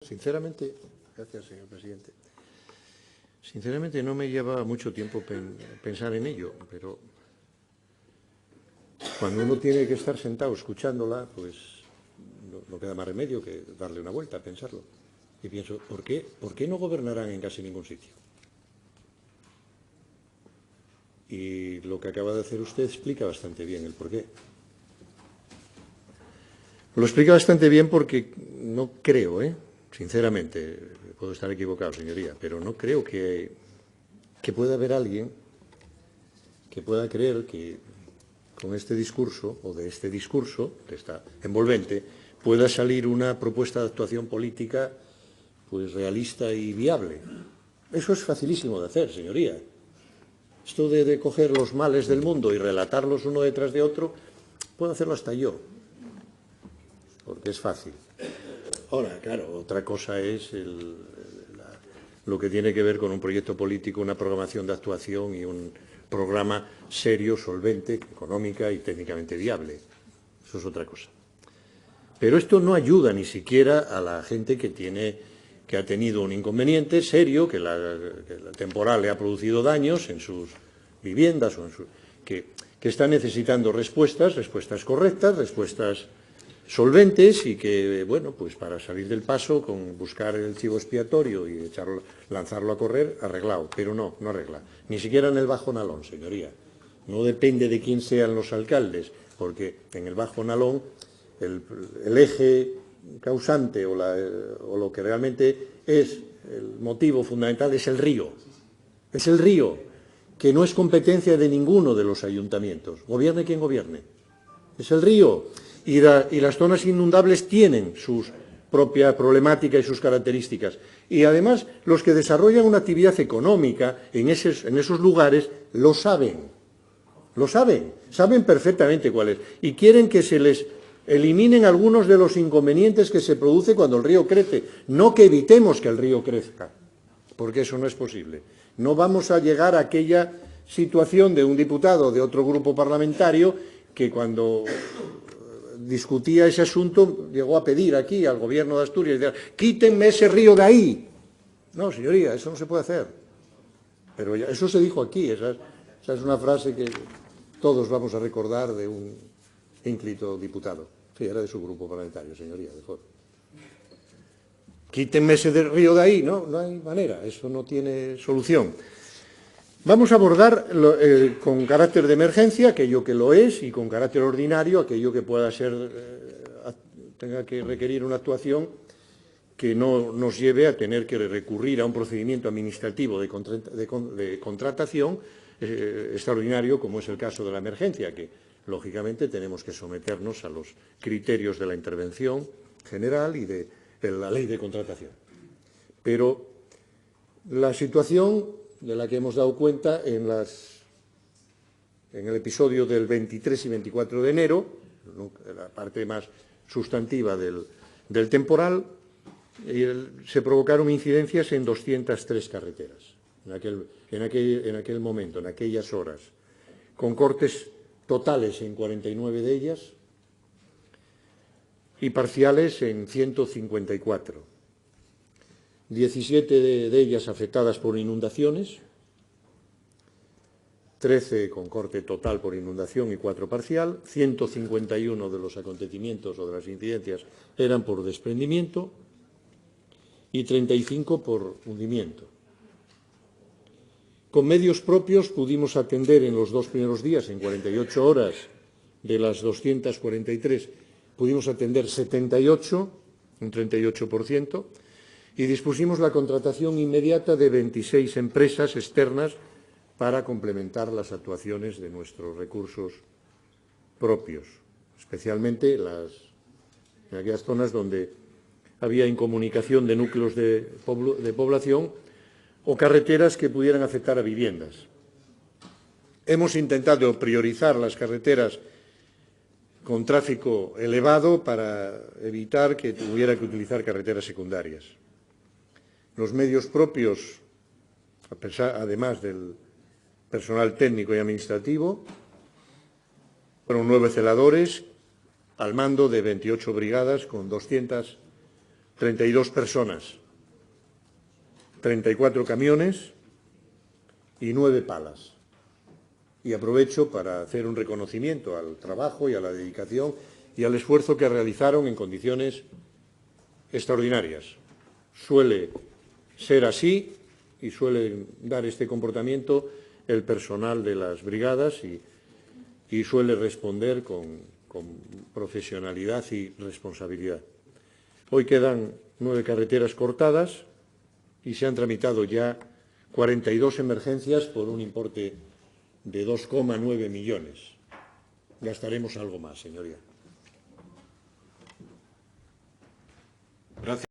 Sinceramente, gracias, señor presidente. Sinceramente, no me lleva mucho tiempo pensar en ello, pero cuando uno tiene que estar sentado escuchándola, pues no queda más remedio que darle una vuelta a pensarlo. Y pienso, ¿por qué no gobernarán en casi ningún sitio? Y lo que acaba de hacer usted explica bastante bien el porqué. Lo explica bastante bien porque no creo, sinceramente, puedo estar equivocado, señoría, pero no creo que pueda haber alguien que pueda creer que con este discurso, o de este discurso, de esta envolvente, pueda salir una propuesta de actuación política pues realista y viable. Eso es facilísimo de hacer, señoría. Esto de coger los males del mundo y relatarlos uno detrás de otro, puedo hacerlo hasta yo, porque es fácil. Ahora, claro, otra cosa es lo que tiene que ver con un proyecto político, una programación de actuación y un programa serio, solvente, económica y técnicamente viable. Eso es otra cosa. Pero esto no ayuda ni siquiera a la gente que ha tenido un inconveniente serio, que la temporal le ha producido daños en sus viviendas o que está necesitando respuestas correctas, respuestas solventes y que, bueno, pues para salir del paso, con buscar el chivo expiatorio y lanzarlo a correr, arreglado. Pero no arregla. Ni siquiera en el Bajo Nalón, señoría. No depende de quién sean los alcaldes, porque en el Bajo Nalón el eje causante o lo que realmente es el motivo fundamental es el río. Es el río, que no es competencia de ninguno de los ayuntamientos. Gobierne quien gobierne. Es el río. Y las zonas inundables tienen su propia problemática y sus características. Y además, los que desarrollan una actividad económica en esos lugares lo saben. Lo saben perfectamente cuál es. Y quieren que se les eliminen algunos de los inconvenientes que se produce cuando el río crece. No que evitemos que el río crezca, porque eso no es posible. No vamos a llegar a aquella situación de un diputado de otro grupo parlamentario que cuando discutía ese asunto llegó a pedir aquí al Gobierno de Asturias, quítenme ese río de ahí. No, señoría, eso no se puede hacer. Pero eso se dijo aquí, esa es una frase que todos vamos a recordar de un ínclito diputado. Sí, era de su grupo parlamentario, señoría, de Foro. Quítenme ese río de ahí, no hay manera, eso no tiene solución. Vamos a abordar con carácter de emergencia aquello que lo es y con carácter ordinario aquello que pueda tenga que requerir una actuación que no nos lleve a tener que recurrir a un procedimiento administrativo de contratación extraordinario, como es el caso de la emergencia, que lógicamente tenemos que someternos a los criterios de la intervención general y de la ley de contratación. Pero la situación de la que hemos dado cuenta en el episodio del 23 y 24 de enero, la parte más sustantiva del temporal, se provocaron incidencias en 203 carreteras en aquel momento, en aquellas horas, con cortes totales en 49 de ellas y parciales en 154. 17 de ellas afectadas por inundaciones, 13 con corte total por inundación y 4 parcial, 151 de los acontecimientos o de las incidencias eran por desprendimiento y 35 por hundimiento. Con medios propios pudimos atender en los 2 primeros días, en 48 horas de las 243, pudimos atender 78, un 38%, y dispusimos la contratación inmediata de 26 empresas externas para complementar las actuaciones de nuestros recursos propios, especialmente en aquellas zonas donde había incomunicación de núcleos de población o carreteras que pudieran afectar a viviendas. Hemos intentado priorizar las carreteras con tráfico elevado para evitar que tuviera que utilizar carreteras secundarias. Los medios propios, además del personal técnico y administrativo, fueron 9 celadores al mando de 28 brigadas con 200 32 personas, 34 camiones y 9 palas. Y aprovecho para hacer un reconocimiento al trabajo y a la dedicación y al esfuerzo que realizaron en condiciones extraordinarias. Suele ser así y suele dar este comportamiento el personal de las brigadas y suele responder con profesionalidad y responsabilidad. Hoy quedan 9 carreteras cortadas y se han tramitado ya 42 emergencias por un importe de 2,9 millones. Gastaremos algo más, señoría. Gracias.